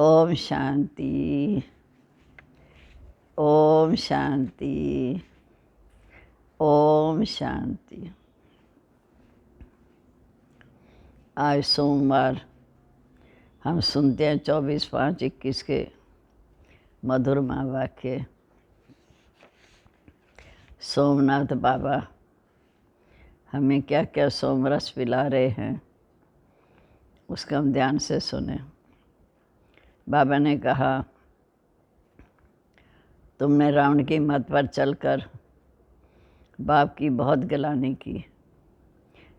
ओम शांति। ओम शांति। ओम शांति। आज सोमवार हम सुनते हैं 24/5/21 के मधुर वाक्य। सोमनाथ बाबा हमें क्या क्या सोमरस पिला रहे हैं उसका हम ध्यान से सुने। बाबा ने कहा, तुमने रावण की मत पर चलकर बाप की बहुत गिलानी की,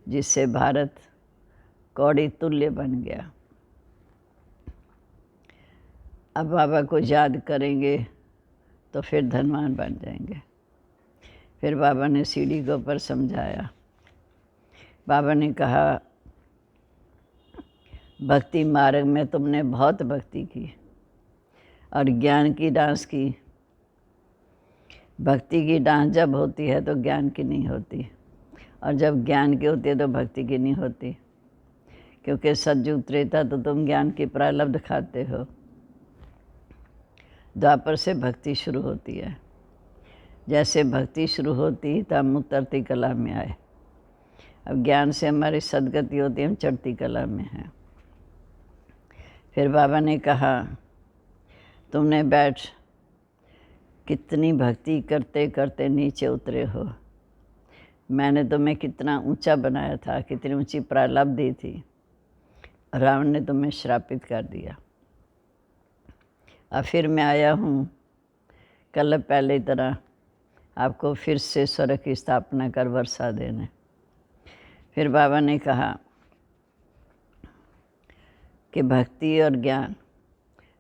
जिससे भारत कौड़ी तुल्य बन गया। अब बाबा को याद करेंगे तो फिर धनवान बन जाएंगे। फिर बाबा ने सीढ़ी के ऊपर समझाया। बाबा ने कहा, भक्ति मार्ग में तुमने बहुत भक्ति की और ज्ञान की डांस की। भक्ति की डांस जब होती है तो ज्ञान की नहीं होती, और जब ज्ञान की होती है तो भक्ति की नहीं होती, क्योंकि सतयुग त्रेता तो तुम ज्ञान की प्रारब्ध खाते हो। द्वापर से भक्ति शुरू होती है। जैसे भक्ति शुरू होती तब हम उतरती कला में आए। अब ज्ञान से हमारी सदगति होती है, हम चढ़ती कला में हैं। फिर बाबा ने कहा, तुमने बैठ कितनी भक्ति करते करते नीचे उतरे हो। मैंने तुम्हें कितना ऊंचा बनाया था, कितनी ऊंची प्रारब्ध दी थी। रावण ने तुम्हें श्रापित कर दिया। अब फिर मैं आया हूँ कल पहले तरह आपको फिर से स्वर्ग की स्थापना कर वर्षा देने। फिर बाबा ने कहा कि भक्ति और ज्ञान,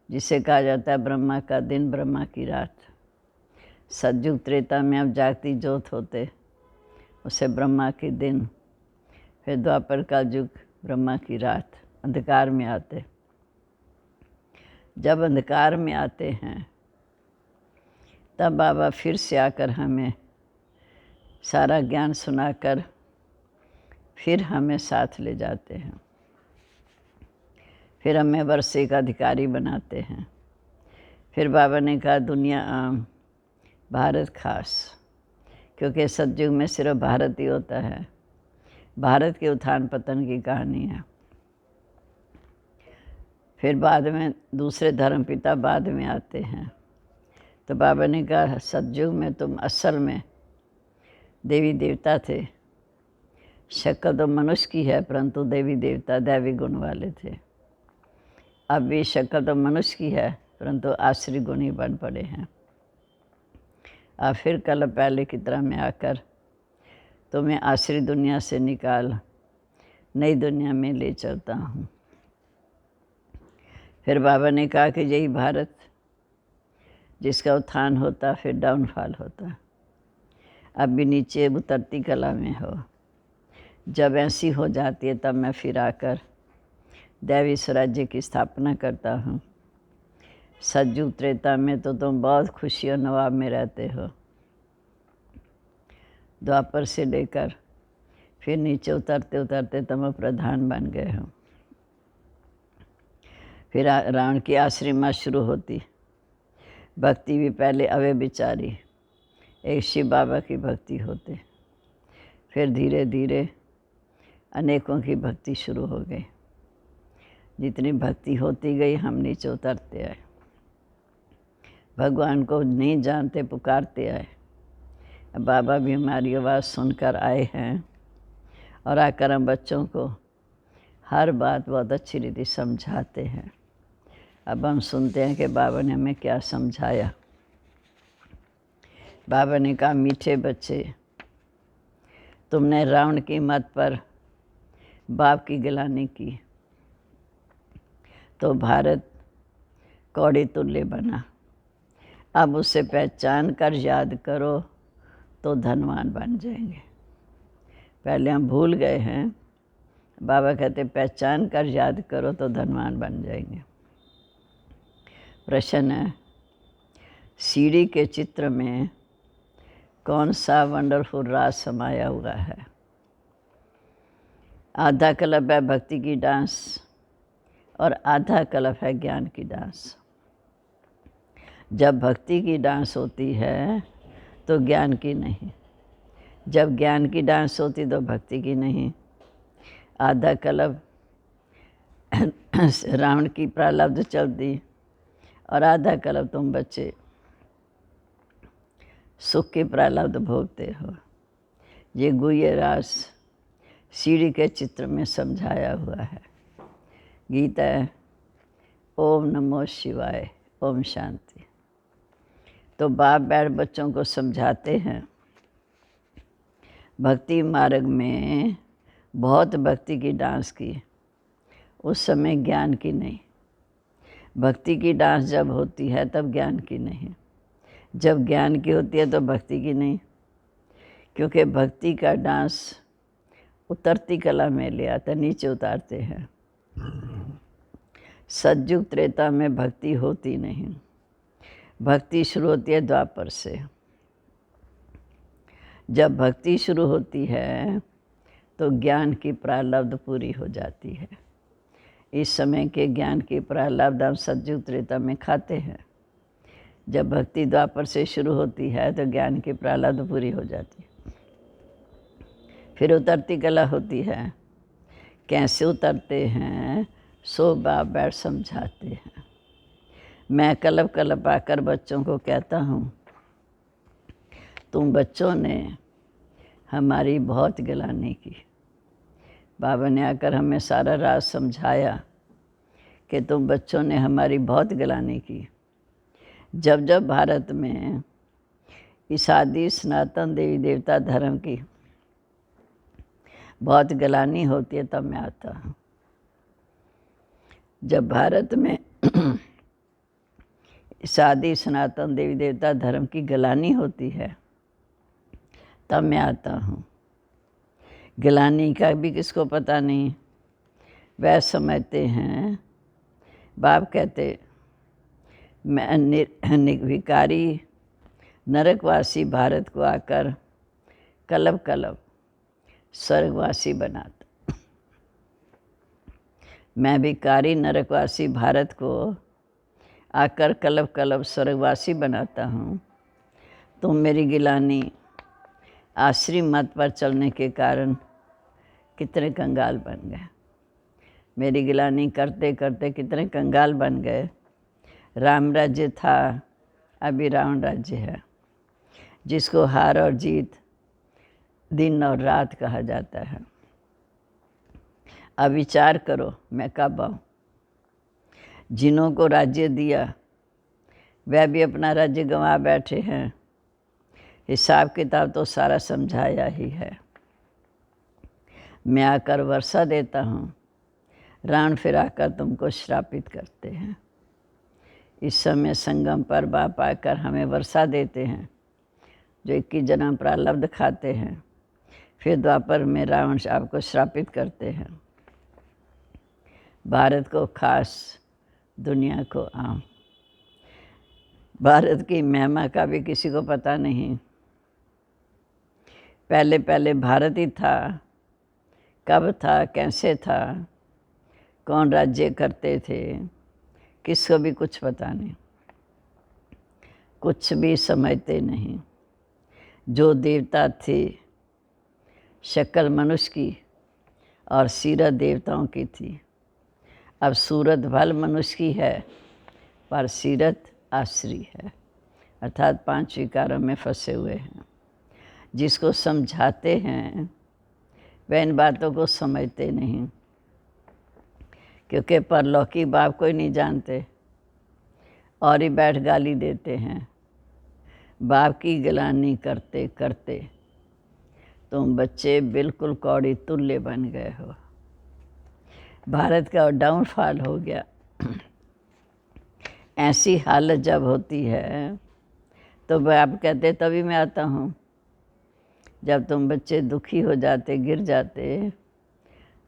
जिसे कहा जाता है ब्रह्मा का दिन ब्रह्मा की रात, सतयुग त्रेता में अब जागती ज्योत होते, उसे ब्रह्मा के दिन, फिर द्वापर का युग ब्रह्मा की रात, अंधकार में आते। जब अंधकार में आते हैं तब बाबा फिर से आकर हमें सारा ज्ञान सुनाकर फिर हमें साथ ले जाते हैं। फिर हमें वर्षे का अधिकारी बनाते हैं। फिर बाबा ने कहा, दुनिया आम भारत खास, क्योंकि सतयुग में सिर्फ भारत ही होता है। भारत के उत्थान पतन की कहानी है। फिर बाद में दूसरे धर्मपिता बाद में आते हैं। तो बाबा ने कहा, सतयुग में तुम असल में देवी देवता थे। शक्ल तो मनुष्य की है, परंतु देवी देवता दैवी गुण वाले थे। अब भी शक्ल तो मनुष्य की है, परंतु आश्री गुणी बन पड़े हैं। अब फिर कल पहले की तरह मैं आकर तुम्हें आश्री दुनिया से निकाल नई दुनिया में ले चलता हूँ। फिर बाबा ने कहा कि यही भारत जिसका उत्थान होता फिर डाउनफॉल होता। अब भी नीचे उतरती कला में हो। जब ऐसी हो जाती है तब मैं फिर आकर दैवी स्वराज्य की स्थापना करता हूँ। सतयुग त्रेता में तो तुम बहुत खुशी और नवाब में रहते हो। द्वापर से लेकर फिर नीचे उतरते उतरते तुम प्रधान बन गए हो। फिर रावण की आश्रिमा शुरू होती। भक्ति भी पहले अव्यभिचारी एक शिव बाबा की भक्ति होते, फिर धीरे धीरे अनेकों की भक्ति शुरू हो गई। जितनी भक्ति होती गई हम नीचे उतरते आए। भगवान को नहीं जानते पुकारते आए। बाबा भी हमारी आवाज़ सुनकर आए हैं और आकर हम बच्चों को हर बात बहुत अच्छी रीति समझाते हैं। अब हम सुनते हैं कि बाबा ने हमें क्या समझाया। बाबा ने कहा, मीठे बच्चे, तुमने रावण की मत पर बाप की गिलानी की तो भारत कौड़ी तुल्य बना। अब उसे पहचान कर याद करो तो धनवान बन जाएंगे। पहले हम भूल गए हैं। बाबा कहते पहचान कर याद करो तो धनवान बन जाएंगे। प्रश्न है, सीढ़ी के चित्र में कौन सा वंडरफुल राज समाया हुआ है? आधा क्लब है भक्ति की डांस और आधा कल्प है ज्ञान की डांस। जब भक्ति की डांस होती है तो ज्ञान की नहीं, जब ज्ञान की डांस होती तो भक्ति की नहीं। आधा कल्प रावण की प्रारब्ध चलती और आधा कल्प तुम बच्चे सुख के प्रारब्ध भोगते हो। ये गुह्य रास सीढ़ी के चित्र में समझाया हुआ है। गीता है ओम नमो शिवाय, ओम शांति। तो बाप बैठ बच्चों को समझाते हैं भक्ति मार्ग में बहुत भक्ति की डांस की, उस समय ज्ञान की नहीं। भक्ति की डांस जब होती है तब ज्ञान की नहीं, जब ज्ञान की होती है तो भक्ति की नहीं। क्योंकि भक्ति का डांस उतरती कला में ले आता, नीचे उतारते हैं। सतयुग त्रेता में भक्ति होती नहीं, भक्ति शुरू होती है द्वापर से। जब भक्ति शुरू होती है तो ज्ञान की प्रारब्ध पूरी हो जाती है। इस समय के ज्ञान की प्रारब्ध हम सतयुग त्रेता में खाते हैं। जब भक्ति द्वापर से शुरू होती है तो ज्ञान की प्रारब्ध पूरी हो जाती है। फिर उतरती कला होती है। कैसे उतरते हैं सो बाप बैठ समझाते हैं। मैं कल्प कल्प आकर बच्चों को कहता हूँ, तुम बच्चों ने हमारी बहुत गिलानी की। बाबा ने आकर हमें सारा राज समझाया कि तुम बच्चों ने हमारी बहुत गिलानी की। जब जब भारत में इस आदि सनातन देवी देवता धर्म की बहुत गिलानी होती है तब मैं आता हूँ। जब भारत में इस आदि सनातन देवी देवता धर्म की गिलानी होती है तब मैं आता हूँ। गिलानी का भी किसको पता नहीं, वह समझते हैं। बाप कहते मैं निर्विकारी नरकवासी भारत को आकर कल्प कल्प स्वर्गवासी बनाता। मैं विकारी नरकवासी भारत को आकर कल्प कल्प स्वर्गवासी बनाता हूँ। तुम मेरी गिलानी आश्री मत पर चलने के कारण कितने कंगाल बन गए। मेरी गिलानी करते करते कितने कंगाल बन गए। राम राज्य था, अभी रावण राज्य है, जिसको हार और जीत दिन और रात कहा जाता है। अब विचार करो मैं कब आऊँ। जिन्हों को राज्य दिया वह भी अपना राज्य गंवा बैठे हैं। हिसाब किताब तो सारा समझाया ही है। मैं आकर वर्षा देता हूँ, रावण फिर आकर तुमको श्रापित करते हैं। इस समय संगम पर बाप आकर हमें वर्षा देते हैं, जो 21 जन्म प्रारब्ध खाते हैं। फिर द्वापर में रावण आपको श्रापित करते हैं। भारत को खास, दुनिया को आम। भारत की महिमा का भी किसी को पता नहीं। पहले पहले भारत ही था, कब था, कैसे था, कौन राज्य करते थे, किसको भी कुछ पता नहीं, कुछ भी समझते नहीं। जो देवता थे शक्ल मनुष्य की और सीरत देवताओं की थी। अब सूरत भल मनुष्य की है पर सीरत आश्री है, अर्थात 5 विकारों में फंसे हुए हैं। जिसको समझाते हैं वह इन बातों को समझते नहीं, क्योंकि परलौकिक बाप को ही नहीं जानते और ही बैठ गाली देते हैं। बाप की गिलानी करते करते तुम बच्चे बिल्कुल कौड़ी तुल्य बन गए हो। भारत का डाउनफॉल हो गया। ऐसी हालत जब होती है तो बाप कहते तभी मैं आता हूँ। जब तुम बच्चे दुखी हो जाते, गिर जाते,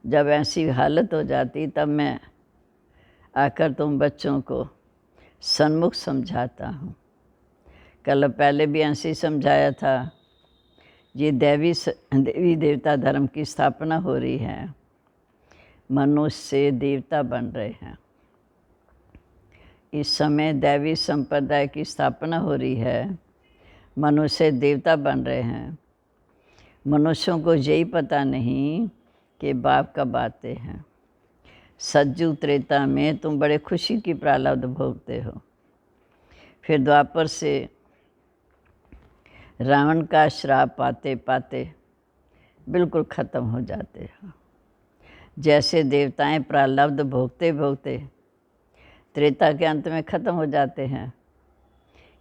जब ऐसी हालत हो जाती तब मैं आकर तुम बच्चों को सन्मुख समझाता हूँ। कल पहले भी ऐसे ही समझाया था। ये देवी देवता धर्म की स्थापना हो रही है, मनुष्य से देवता बन रहे हैं। इस समय दैवी संप्रदाय की स्थापना हो रही है। मनुष्य देवता बन रहे हैं। मनुष्यों को यही पता नहीं कि बाप कब आते हैं। सतयुग त्रेता में तुम बड़े खुशी की प्रारब्ध भोगते हो। फिर द्वापर से रावण का श्राप पाते पाते बिल्कुल ख़त्म हो जाते हो। जैसे देवताएं प्रारब्ध भोगते भोगते त्रेता के अंत में ख़त्म हो जाते हैं,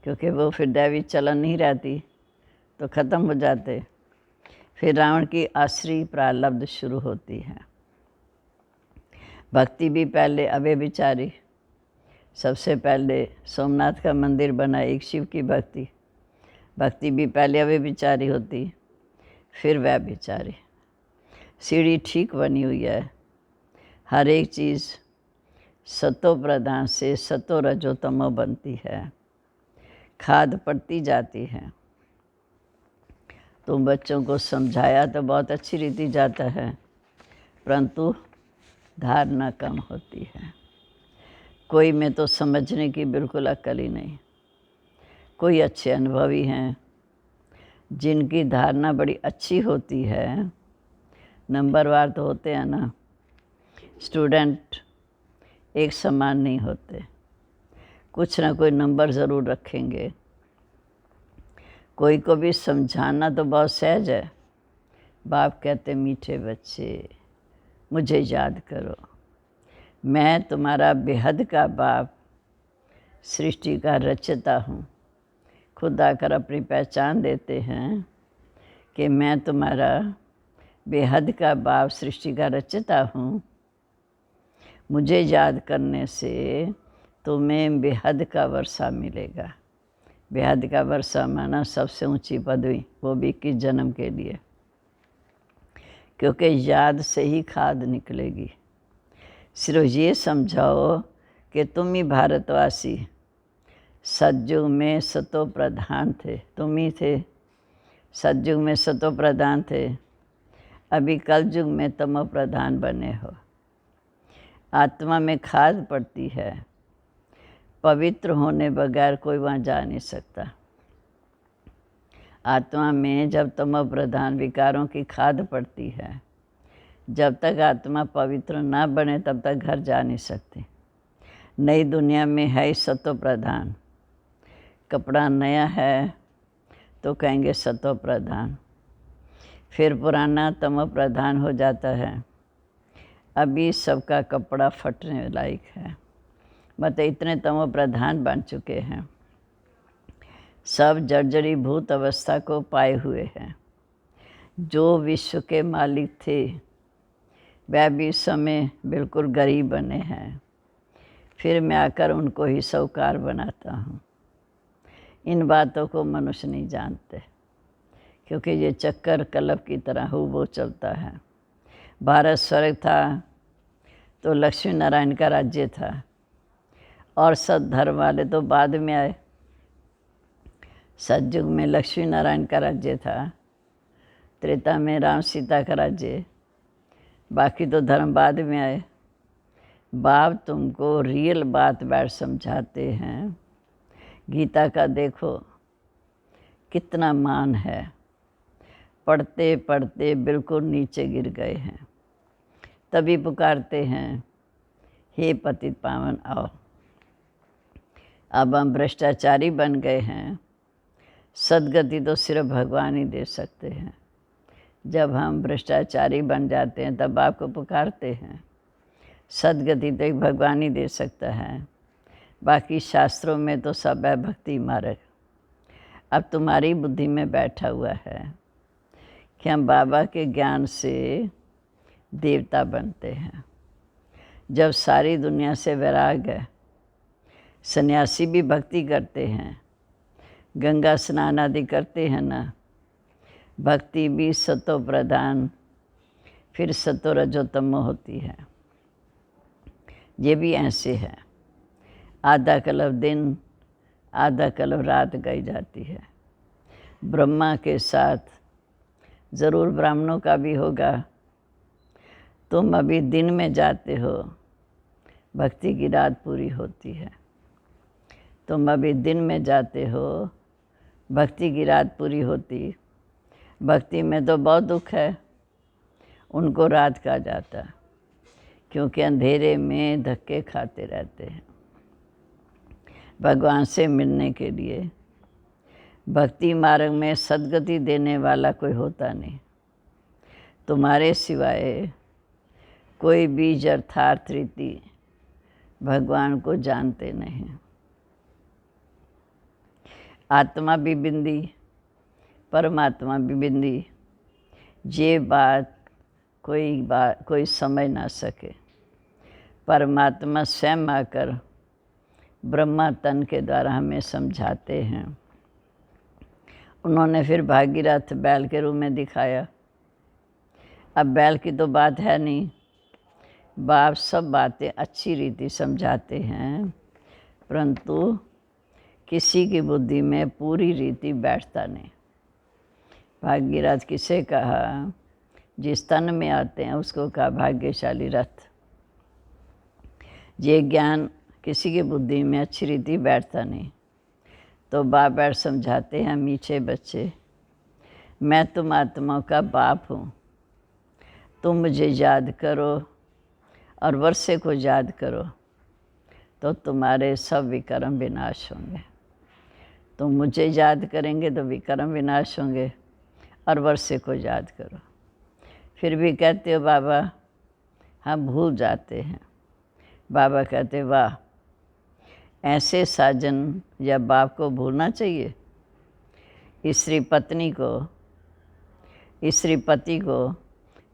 क्योंकि वो फिर दैवी चलन नहीं रहती तो ख़त्म हो जाते। फिर रावण की असली प्रारब्ध शुरू होती है। भक्ति भी पहले अव्यभिचारी, सबसे पहले सोमनाथ का मंदिर बना, एक शिव की भक्ति। भक्ति भी पहले अव्यभिचारी होती, फिर व्यभिचारी। सीढ़ी ठीक बनी हुई है। हर एक चीज़ सतो प्रधान से सतो रजो तमो बनती है, खाद पड़ती जाती है। तुम बच्चों को समझाया तो बहुत अच्छी रीति जाता है, परंतु धारणा कम होती है। कोई में तो समझने की बिल्कुल अक्ल ही नहीं। कोई अच्छे अनुभवी हैं जिनकी धारणा बड़ी अच्छी होती है। नंबरवार तो होते हैं ना, स्टूडेंट एक समान नहीं होते, कुछ ना कोई नंबर ज़रूर रखेंगे। कोई को भी समझाना तो बहुत सहज है। बाप कहते मीठे बच्चे मुझे याद करो, मैं तुम्हारा बेहद का बाप, सृष्टि का रचयिता हूँ। खुद आकर अपनी पहचान देते हैं कि मैं तुम्हारा बेहद का बाप, सृष्टि का रचयिता हूँ। मुझे याद करने से तुम्हें बेहद का वर्षा मिलेगा। बेहद का वर्षा माना सबसे ऊंची पदवी, वो भी 21 जन्म के लिए, क्योंकि याद से ही खाद निकलेगी। सिर्फ ये समझाओ कि तुम ही भारतवासी सतयुग में सतो प्रधान थे, तुम ही थे। सतयुग में सतो प्रधान थे, अभी कलयुग में तमो प्रधान बने हो। आत्मा में खाद पड़ती है, पवित्र होने बगैर कोई वहाँ जा नहीं सकता। आत्मा में जब तमो प्रधान विकारों की खाद पड़ती है, जब तक आत्मा पवित्र ना बने तब तक घर जा नहीं सकती। नई दुनिया में है ही सतो प्रधान। कपड़ा नया है तो कहेंगे सतो प्रधान, फिर पुराना तमो प्रधान हो जाता है। अभी सबका कपड़ा फटने लायक है, मतलब इतने तमो प्रधान बन चुके हैं। सब जर्जरी भूत अवस्था को पाए हुए हैं। जो विश्व के मालिक थे वह भी इस समय बिल्कुल गरीब बने हैं। फिर मैं आकर उनको ही साहूकार बनाता हूँ। इन बातों को मनुष्य नहीं जानते, क्योंकि ये चक्कर कलब की तरह वो चलता है। भारत स्वर्ग था तो लक्ष्मी नारायण का राज्य था, और सद्धर्म वाले तो बाद में आए। सतयुग में लक्ष्मी नारायण का राज्य था, त्रेता में राम सीता का राज्य, बाकी तो धर्म बाद में आए। बाप तुमको रियल बात बैठ समझाते हैं। गीता का देखो कितना मान है, पढ़ते पढ़ते बिल्कुल नीचे गिर गए हैं, तभी पुकारते हैं हे पतित पावन आओ। अब हम भ्रष्टाचारी बन गए हैं। सदगति तो सिर्फ भगवान ही दे सकते हैं। जब हम भ्रष्टाचारी बन जाते हैं तब आपको पुकारते हैं। सदगति तो एक भगवान ही दे सकता है, बाकी शास्त्रों में तो सब है भक्ति मार्ग। अब तुम्हारी बुद्धि में बैठा हुआ है कि हम बाबा के ज्ञान से देवता बनते हैं। जब सारी दुनिया से वैराग है, सन्यासी भी भक्ति करते हैं, गंगा स्नान आदि करते हैं ना, भक्ति भी सतो प्रधान फिर सतो रजोतमो होती है। ये भी ऐसे है, आधा कल्प दिन आधा कल्प रात गई जाती है। ब्रह्मा के साथ ज़रूर ब्राह्मणों का भी होगा। तुम अभी दिन में जाते हो, भक्ति की रात पूरी होती है। तुम अभी दिन में जाते हो, भक्ति की रात पूरी होती। भक्ति में तो बहुत दुख है, उनको रात कहा जाता, क्योंकि अंधेरे में धक्के खाते रहते हैं। भगवान से मिलने के लिए भक्ति मार्ग में सद्गति देने वाला कोई होता नहीं। तुम्हारे सिवाय कोई बीज अर्थात रीति भगवान को जानते नहीं। आत्मा भी बिंदी, परमात्मा भी बिंदी, ये बात कोई समझ ना सके। परमात्मा स्वयं आकर ब्रह्मा तन के द्वारा हमें समझाते हैं। उन्होंने फिर भागीरथ बैल के रूप में दिखाया। अब बैल की तो बात है नहीं, बाप सब बातें अच्छी रीति समझाते हैं, परंतु किसी की बुद्धि में पूरी रीति बैठता नहीं। भागीरथ किसे कहा? जिस तन में आते हैं उसको कहा भाग्यशाली रथ। ये ज्ञान किसी की बुद्धि में अच्छी रीति बैठता नहीं, तो बाप बैठ समझाते हैं, मीठे बच्चे, मैं तुम आत्माओं का बाप हूँ। तुम मुझे याद करो और वर्षे को याद करो, तो तुम्हारे सब विकर्म विनाश होंगे। तुम मुझे याद करेंगे तो विकर्म विनाश होंगे, और वर्षे को याद करो। फिर भी कहते हो बाबा हम भूल जाते हैं। बाबा कहते वाह, ऐसे साजन या बाप को भूलना चाहिए? स्त्री पत्नी को, स्त्री पति को,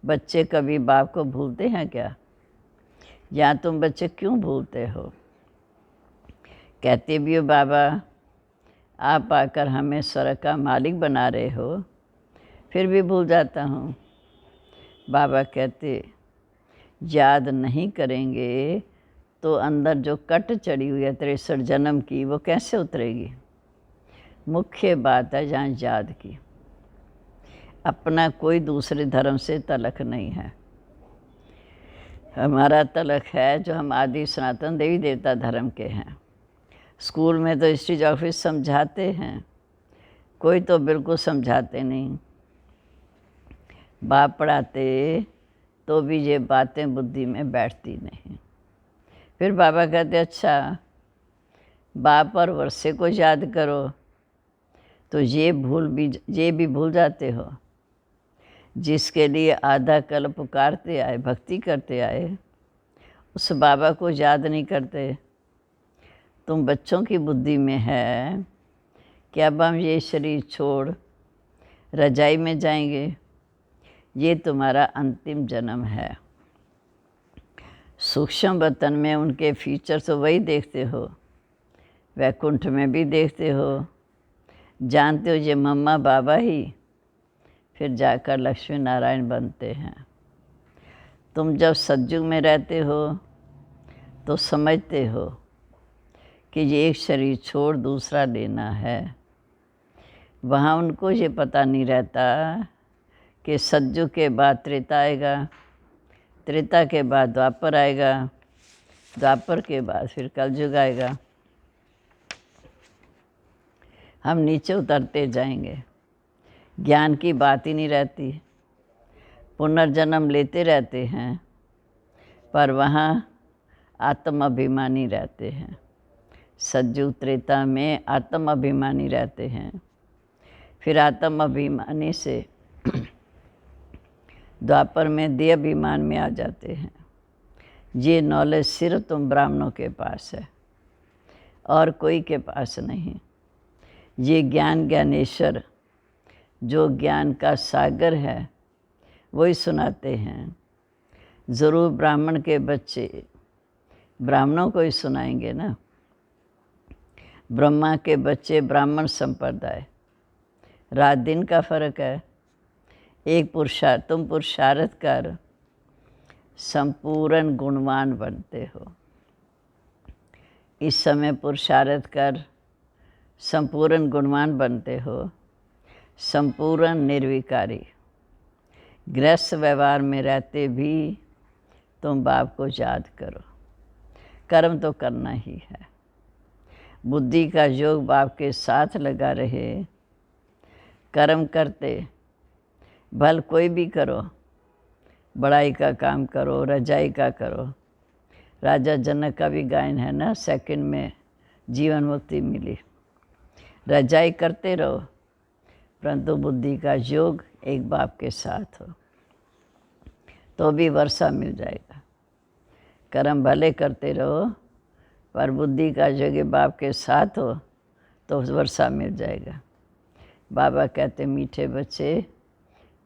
बच्चे कभी बाप को भूलते हैं क्या? या तुम बच्चे क्यों भूलते हो? कहते भी हो बाबा आप आकर हमें स्वर्ग का मालिक बना रहे हो, फिर भी भूल जाता हूँ। बाबा कहते याद नहीं करेंगे तो अंदर जो कट चढ़ी हुई है 63 जन्म की, वो कैसे उतरेगी? मुख्य बात है यहाँ याद की। अपना कोई दूसरे धर्म से तलक नहीं है। हमारा तलक है जो हम आदि सनातन देवी देवता धर्म के हैं। स्कूल में तो हिस्ट्री ज्योग्राफी समझाते हैं, कोई तो बिल्कुल समझाते नहीं। बाप पढ़ाते तो भी ये बातें बुद्धि में बैठती नहीं। फिर बाबा कहते अच्छा बाप और वर्षे को याद करो, तो ये भी भूल जाते हो। जिसके लिए आधा कल पुकारते आए, भक्ति करते आए, उस बाबा को याद नहीं करते। तुम बच्चों की बुद्धि में है कि अब हम ये शरीर छोड़ रजाई में जाएंगे, ये तुम्हारा अंतिम जन्म है। सूक्ष्म वतन में उनके फीचर तो वही देखते हो, वैकुंठ में भी देखते हो, जानते हो ये मम्मा बाबा ही फिर जाकर लक्ष्मी नारायण बनते हैं। तुम जब सतयुग में रहते हो तो समझते हो कि ये एक शरीर छोड़ दूसरा लेना है। वहाँ उनको ये पता नहीं रहता कि सतयुग के बाद त्रेता आएगा, त्रेता के बाद द्वापर आएगा, द्वापर के बाद फिर कलयुग आएगा। हम नीचे उतरते जाएंगे, ज्ञान की बात ही नहीं रहती। पुनर्जन्म लेते रहते हैं, पर वहाँ आत्म अभिमानी रहते हैं। सतयुग त्रेता में आत्म अभिमानी रहते हैं, फिर आत्म अभिमानी से द्वापर में देह अभिमान में आ जाते हैं। ये नॉलेज सिर्फ तुम ब्राह्मणों के पास है और कोई के पास नहीं। ये ज्ञान ज्ञानेश्वर जो ज्ञान का सागर है वही सुनाते हैं। ज़रूर ब्राह्मण के बच्चे ब्राह्मणों को ही सुनाएंगे ना। ब्रह्मा के बच्चे ब्राह्मण संप्रदाय, रात दिन का फर्क है। एक तुम पुरुषार्थ कर संपूर्ण गुणवान बनते हो। इस समय पुरुषार्थ कर संपूर्ण गुणवान बनते हो, संपूर्ण निर्विकारी। गृहस्थ व्यवहार में रहते भी तुम बाप को याद करो। कर्म तो करना ही है। बुद्धि का योग बाप के साथ लगा रहे। कर्म करते, भल कोई भी करो, बड़ाई का काम करो, रजाई का करो। राजा जनक का भी गायन है ना, सेकंड में जीवन मुक्ति मिली। रजाई करते रहो, परंतु बुद्धि का योग एक बाप के साथ हो तो भी वर्षा मिल जाएगा। कर्म भले करते रहो, पर बुद्धि का योग बाप के साथ हो तो वर्षा मिल जाएगा। बाबा कहते मीठे बच्चे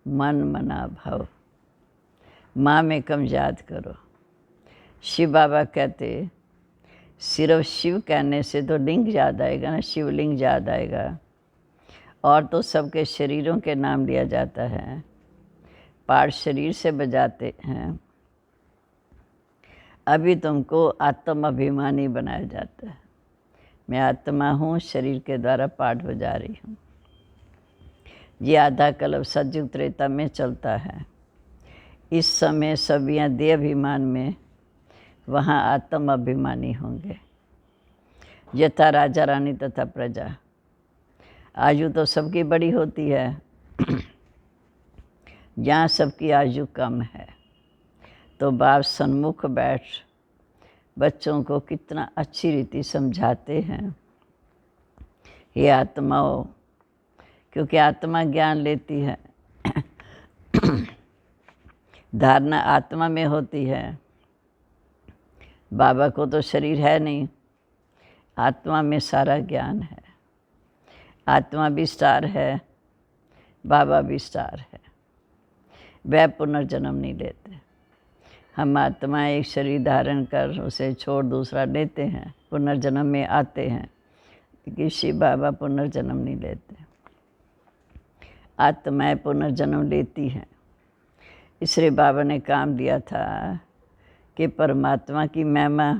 मन मना भाव, माँ में कम याद करो। शिव बाबा कहते सिर्फ शिव कहने से तो लिंग याद आएगा ना, शिवलिंग याद आएगा। और तो सबके शरीरों के नाम लिया जाता है, पाठ शरीर से बजाते हैं। अभी तुमको आत्म अभिमानी बनाया जाता है। मैं आत्मा हूँ, शरीर के द्वारा पाठ बजा रही हूँ। ये आधा कल्प सतयुग त्रेता में चलता है। इस समय सबियाँ देह अभिमान में, वहाँ आत्म अभिमानी होंगे। यथा राजा रानी तथा प्रजा। आयु तो सबकी बड़ी होती है, जहाँ सबकी आयु कम है तो बाप सन्मुख बैठ बच्चों को कितना अच्छी रीति समझाते हैं। ये आत्माओं, क्योंकि आत्मा ज्ञान लेती है, धारणा आत्मा में होती है। बाबा को तो शरीर है नहीं, आत्मा में सारा ज्ञान है। आत्मा भी स्टार है, बाबा भी स्टार है। वह पुनर्जन्म नहीं लेते। हम आत्मा एक शरीर धारण कर उसे छोड़ दूसरा लेते हैं, पुनर्जन्म में आते हैं। लेकिन शिव बाबा पुनर्जन्म नहीं लेते। आत्माएं पुनर्जन्म लेती हैं। इसलिए बाबा ने काम दिया था कि परमात्मा की महिमा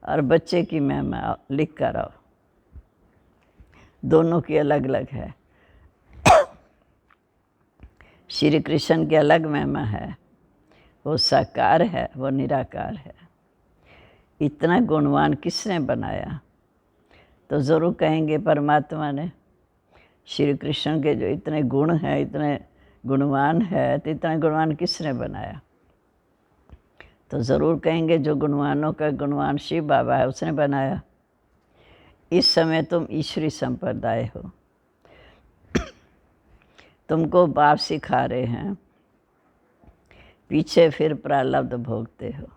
और बच्चे की महिमा लिख कर आओ। दोनों की अलग अलग है। श्री कृष्ण की अलग महिमा है, वो साकार है, वो निराकार है। इतना गुणवान किसने बनाया? तो ज़रूर कहेंगे परमात्मा ने। श्री कृष्ण के जो इतने गुण हैं, इतने गुणवान है, तो इतना गुणवान किसने बनाया? तो ज़रूर कहेंगे जो गुणवानों का गुणवान शिव बाबा है, उसने बनाया। इस समय तुम ईश्वरी संप्रदाय हो। तुमको बाप सिखा रहे हैं, पीछे फिर प्रारब्ध भोगते हो।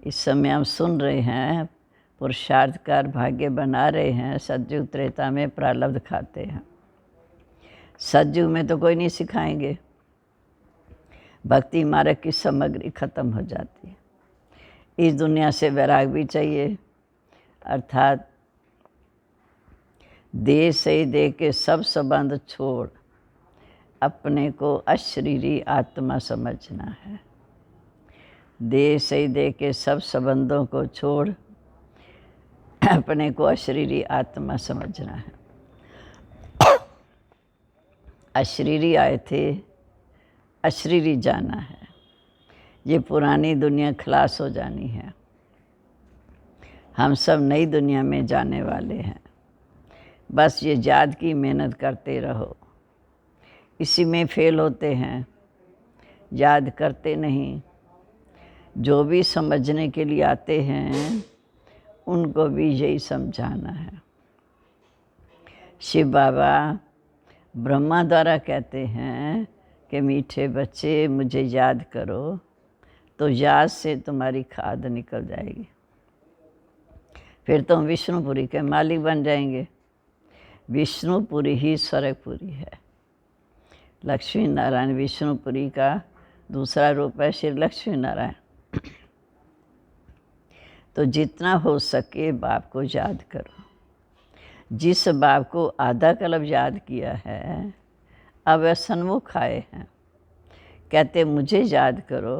इस समय हम सुन रहे हैं, पुरुषार्थ कर भाग्य बना रहे हैं, सतयुग त्रेता में प्रारब्ध खाते हैं। सतयुग में तो कोई नहीं सिखाएंगे। भक्ति मार्ग की सामग्री खत्म हो जाती है। इस दुनिया से वैराग भी चाहिए, अर्थात देह से दे के सब संबंध छोड़ अपने को अशरीरी आत्मा समझना है। देह से दे के सब संबंधों को छोड़ अपने को अशरीरी आत्मा समझना है। अशरीरी आए थे, अशरीरी जाना है। ये पुरानी दुनिया खलास हो जानी है। हम सब नई दुनिया में जाने वाले हैं। बस ये याद की मेहनत करते रहो। इसी में फेल होते हैं, याद करते नहीं। जो भी समझने के लिए आते हैं, उनको भी यही समझाना है। शिव बाबा ब्रह्मा द्वारा कहते हैं कि मीठे बच्चे मुझे याद करो, तो याद से तुम्हारी खाद निकल जाएगी। फिर तुम विष्णुपुरी के मालिक बन जाएंगे। विष्णुपुरी ही स्वर्गपुरी है। लक्ष्मी नारायण विष्णुपुरी का दूसरा रूप है श्री लक्ष्मी नारायण। तो जितना हो सके बाप को याद करो। जिस बाप को आधा कल्प याद किया है, अब वह सन्मुख आए हैं, कहते मुझे याद करो।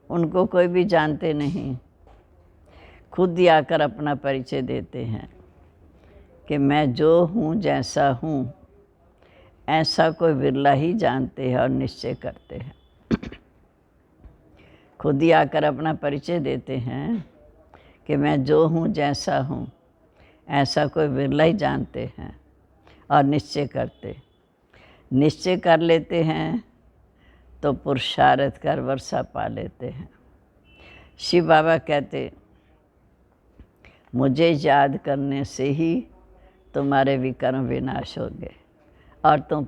उनको कोई भी जानते नहीं, खुद ही आकर अपना परिचय देते हैं कि मैं जो हूँ, जैसा हूँ, ऐसा कोई बिरला ही जानते हैं और निश्चय करते हैं। खुद ही आकर अपना परिचय देते हैं कि मैं जो हूँ, जैसा हूँ, ऐसा कोई बिरला ही जानते हैं और निश्चय कर लेते हैं तो पुरुषार्थ कर वर्षा पा लेते हैं। शिव बाबा कहते, मुझे याद करने से ही तुम्हारे विकर्म विनाश होंगे और तुम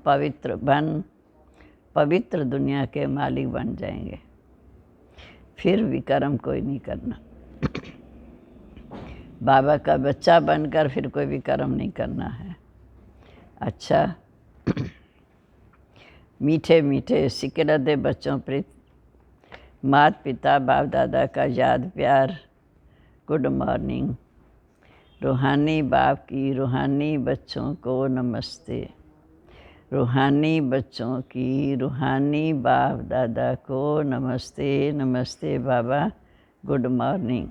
पवित्र दुनिया के मालिक बन जाएंगे। फिर विकर्म कोई नहीं करना। बाबा का बच्चा बनकर फिर कोई विकर्म नहीं करना है। अच्छा, मीठे मीठे सिकरते बच्चों प्रीत, माता पिता बाप दादा का याद प्यार, गुड मॉर्निंग। रूहानी बाप की रूहानी बच्चों को नमस्ते। रूहानी बच्चों की रूहानी बाप दादा को नमस्ते। नमस्ते बाबा, गुड मॉर्निंग।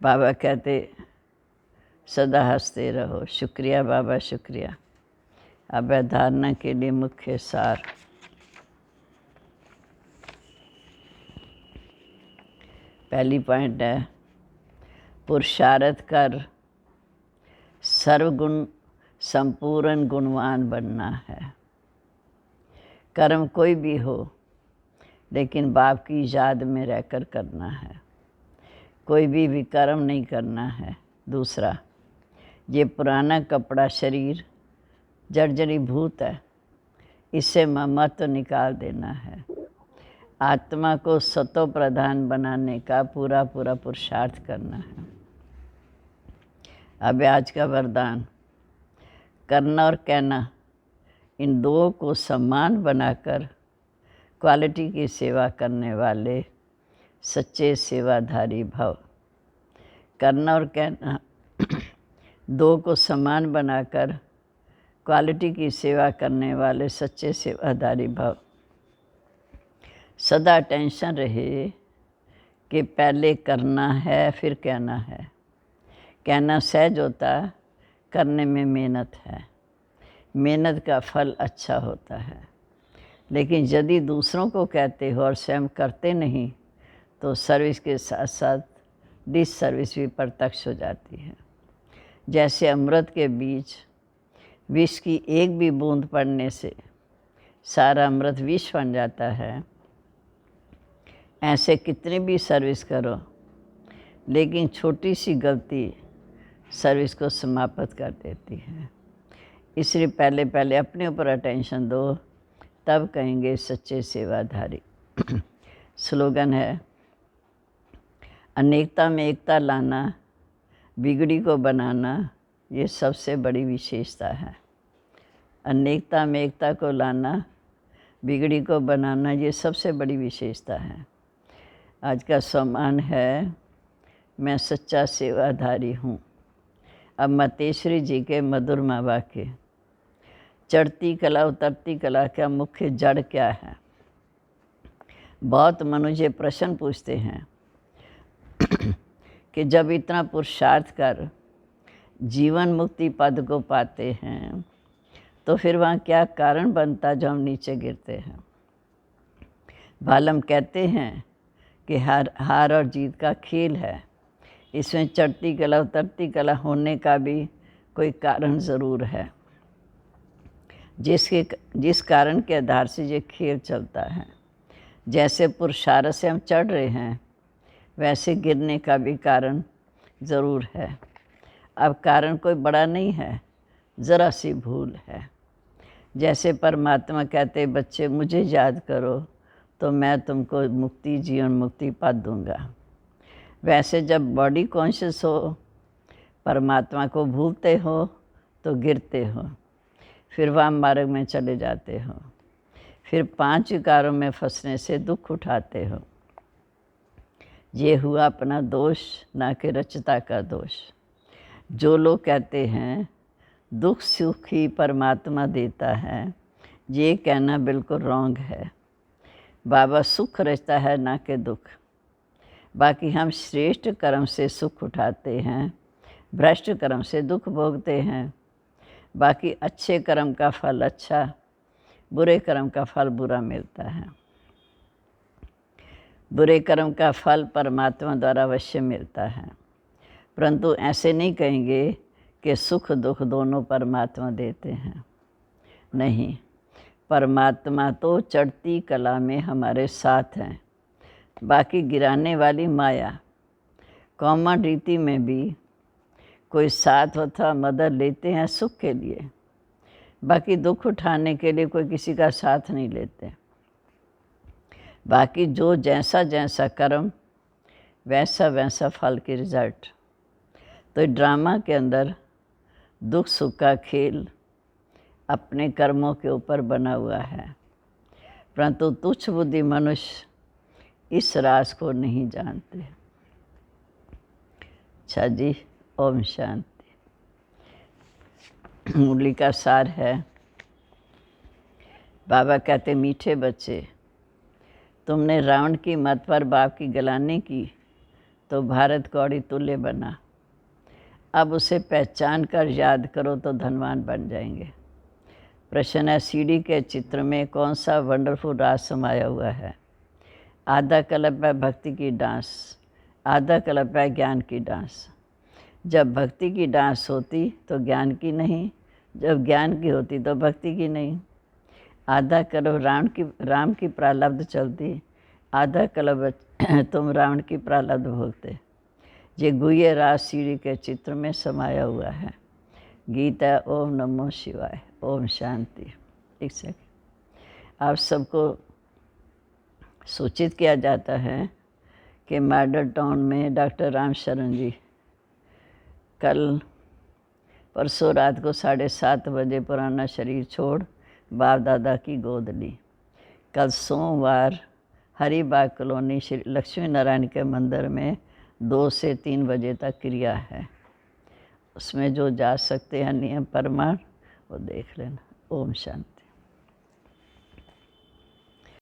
बाबा कहते, सदा हंसते रहो। शुक्रिया बाबा, शुक्रिया। अब धारणा के लिए मुख्य सार। पहली पॉइंट है, पुरुषार्थ कर सर्वगुण संपूर्ण गुणवान बनना है। कर्म कोई भी हो, लेकिन बाप की याद में रहकर करना है। कोई भी विकर्म नहीं करना है। दूसरा, ये पुराना कपड़ा शरीर जर्जरी भूत है, इससे ममत्व निकाल देना है। आत्मा को सतो प्रधान बनाने का पूरा पुरुषार्थ करना है। अब आज का वरदान, करना और कहना, इन दो को सम्मान बनाकर क्वालिटी की सेवा करने वाले सच्चे सेवाधारी भव। करना और कहना दो को समान बनाकर क्वालिटी की सेवा करने वाले सच्चे सेवाधारी भव। सदा टेंशन रहे कि पहले करना है फिर कहना है। कहना सहज होता, करने में मेहनत है। मेहनत का फल अच्छा होता है। लेकिन यदि दूसरों को कहते हो और स्वयं करते नहीं, तो सर्विस के साथ साथ डिस सर्विस भी प्रत्यक्ष हो जाती है। जैसे अमृत के बीच विष की एक भी बूंद पड़ने से सारा अमृत विष बन जाता है, ऐसे कितनी भी सर्विस करो, लेकिन छोटी सी गलती सर्विस को समाप्त कर देती है। इसलिए पहले अपने ऊपर अटेंशन दो, तब कहेंगे सच्चे सेवाधारी। स्लोगन है, अनेकता में एकता लाना, बिगड़ी को बनाना, ये सबसे बड़ी विशेषता है। अनेकता में एकता को लाना, बिगड़ी को बनाना, ये सबसे बड़ी विशेषता है। आज का सम्मान है, मैं सच्चा सेवाधारी हूँ। अब मतेश्वरी जी के मधुर वाक्य, चढ़ती कला उतरती कला का मुख्य जड़ क्या है? बहुत मनुष्य प्रश्न पूछते हैं कि जब इतना पुरुषार्थ कर जीवन मुक्ति पद को पाते हैं, तो फिर वहाँ क्या कारण बनता जो हम नीचे गिरते हैं? बालम कहते हैं कि हार और जीत का खेल है। इसमें चढ़ती कला उतरती कला होने का भी कोई कारण ज़रूर है, जिस कारण के आधार से ये खेल चलता है। जैसे पुरुषार्थ से हम चढ़ रहे हैं, वैसे गिरने का भी कारण ज़रूर है। अब कारण कोई बड़ा नहीं है, ज़रा सी भूल है। जैसे परमात्मा कहते, बच्चे मुझे याद करो तो मैं तुमको मुक्ति, जीवन मुक्ति पद दूंगा। वैसे जब बॉडी कॉन्शियस हो, परमात्मा को भूलते हो तो गिरते हो, फिर वाम मार्ग में चले जाते हो, फिर 5 विकारों में फंसने से दुख उठाते हो। ये हुआ अपना दोष, ना कि रचता का दोष। जो लोग कहते हैं दुख सुख ही परमात्मा देता है, ये कहना बिल्कुल रॉन्ग है। बाबा सुख रचता है, ना कि दुख। बाकी हम श्रेष्ठ कर्म से सुख उठाते हैं, भ्रष्ट कर्म से दुख भोगते हैं। बाकी अच्छे कर्म का फल अच्छा, बुरे कर्म का फल बुरा मिलता है। बुरे कर्म का फल परमात्मा द्वारा अवश्य मिलता है, परंतु ऐसे नहीं कहेंगे कि सुख दुख दोनों परमात्मा देते हैं। नहीं, परमात्मा तो चढ़ती कला में हमारे साथ हैं, बाकी गिराने वाली माया। कॉमन रीति में भी कोई साथ अथवा मदद लेते हैं सुख के लिए, बाकी दुख उठाने के लिए कोई किसी का साथ नहीं लेते। बाकी जो जैसा जैसा कर्म वैसा वैसा फल की रिजल्ट। तो ड्रामा के अंदर दुख सुख का खेल अपने कर्मों के ऊपर बना हुआ है, परंतु तुच्छ बुद्धि मनुष्य इस राज को नहीं जानते। अच्छा जी, ओम शांति। मुरली का सार है, बाबा कहते मीठे बच्चे, तुमने रावण की मत पर बाप की गलानी की तो भारत कौड़ी तुल्य बना। अब उसे पहचान कर याद करो तो धनवान बन जाएंगे। प्रश्न है, सीढ़ी के चित्र में कौन सा वंडरफुल राज समाया हुआ है? आधा कल्प है भक्ति की डांस, आधा कल्प है ज्ञान की डांस। जब भक्ति की डांस होती तो ज्ञान की नहीं, जब ज्ञान की होती तो भक्ति की नहीं। आधा कल्प राम की प्रारब्ध चलती, आधा कल्प तुम रावण की प्रारब्ध भोगते। ये गुह्य राज सीढ़ी के चित्र में समाया हुआ है। गीता ओम नमो शिवाय, ओम शांति। ठीक से आप सबको सूचित किया जाता है कि मॉडल टाउन में डॉक्टर राम शरण जी कल परसों रात को 7:30 बजे पुराना शरीर छोड़ बाप दादा की गोद ली। कल सोमवार हरिबाग कॉलोनी श्री लक्ष्मी नारायण के मंदिर में 2 से 3 बजे तक क्रिया है। उसमें जो जा सकते हैं नियम प्रमाण वो देख लेना। ओम शांति।